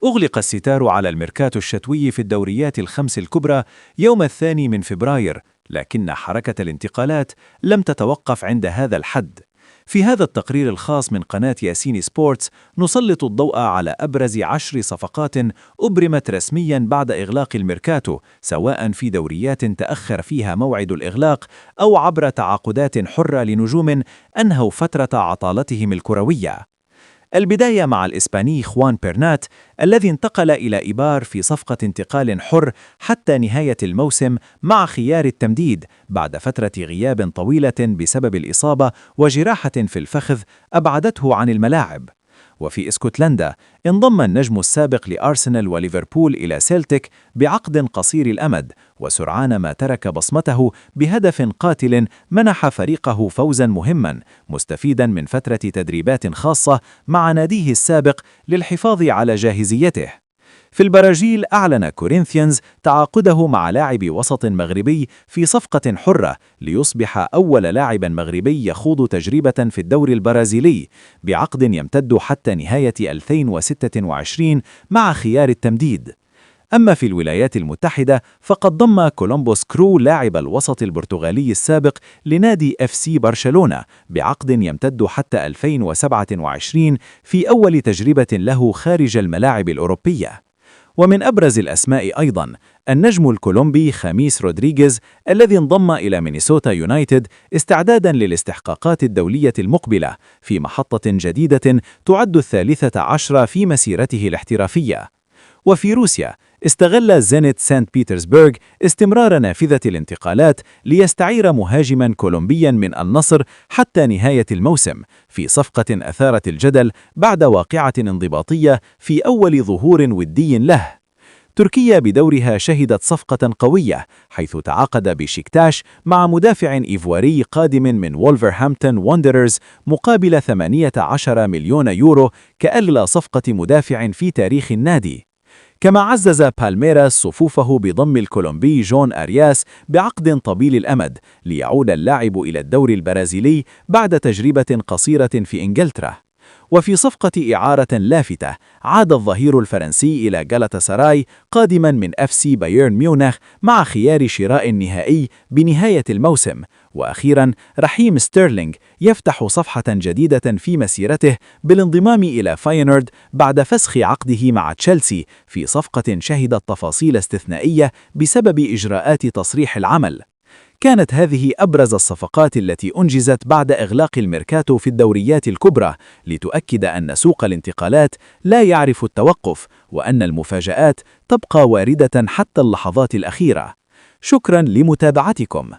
أغلق الستار على الميركاتو الشتوي في الدوريات الخمس الكبرى يوم 2 فبراير، لكن حركة الانتقالات لم تتوقف عند هذا الحد. في هذا التقرير الخاص من قناة ياسين سبورتس نسلط الضوء على أبرز 10 صفقات أبرمت رسميا بعد إغلاق الميركاتو، سواء في دوريات تأخر فيها موعد الإغلاق أو عبر تعاقدات حرة لنجوم أنهوا فترة عطالتهم الكروية. البداية مع الإسباني خوان بيرنات الذي انتقل إلى إيبار في صفقة انتقال حر حتى نهاية الموسم مع خيار التمديد بعد فترة غياب طويلة بسبب الإصابة وجراحة في الفخذ أبعدته عن الملاعب. وفي اسكتلندا انضم النجم السابق لأرسنال وليفربول إلى سيلتيك بعقد قصير الأمد، وسرعان ما ترك بصمته بهدف قاتل منح فريقه فوزا مهما، مستفيدا من فترة تدريبات خاصة مع ناديه السابق للحفاظ على جاهزيته. في البرازيل أعلن كورينثيانز تعاقده مع لاعب وسط مغربي في صفقة حرة ليصبح أول لاعب مغربي يخوض تجربة في الدوري البرازيلي بعقد يمتد حتى نهاية 2026 مع خيار التمديد. أما في الولايات المتحدة فقد ضم كولومبوس كرو لاعب الوسط البرتغالي السابق لنادي FC برشلونة بعقد يمتد حتى 2027 في أول تجربة له خارج الملاعب الأوروبية. ومن أبرز الأسماء أيضاً النجم الكولومبي خاميس رودريغيز الذي انضم إلى مينيسوتا يونايتد استعداداً للاستحقاقات الدولية المقبلة في محطة جديدة تعد 13 في مسيرته الاحترافية. وفي روسيا استغل زينيت سانت بيترسبرغ استمرار نافذة الانتقالات ليستعير مهاجما كولومبيا من النصر حتى نهاية الموسم في صفقة أثارت الجدل بعد واقعة انضباطية في أول ظهور ودي له. تركيا بدورها شهدت صفقة قوية حيث تعاقد بشيكتاش مع مدافع إيفواري قادم من وولفرهامبتون وندررز مقابل 18 مليون يورو كأغلى صفقة مدافع في تاريخ النادي. كما عزز بالميراس صفوفه بضم الكولومبي جون أرياس بعقد طويل الأمد ليعود اللاعب إلى الدوري البرازيلي بعد تجربة قصيرة في إنجلترا. وفي صفقة إعارة لافتة عاد الظهير الفرنسي إلى جالاتا قادما من FC بايرن ميونخ مع خيار شراء نهائي بنهاية الموسم. وأخيرا رحيم ستيرلينغ يفتح صفحة جديدة في مسيرته بالانضمام إلى فاينورد بعد فسخ عقده مع تشيلسي في صفقة شهدت تفاصيل استثنائية بسبب إجراءات تصريح العمل. كانت هذه أبرز الصفقات التي أنجزت بعد إغلاق الميركاتو في الدوريات الكبرى لتؤكد أن سوق الانتقالات لا يعرف التوقف وأن المفاجآت تبقى واردة حتى اللحظات الأخيرة. شكرا لمتابعتكم.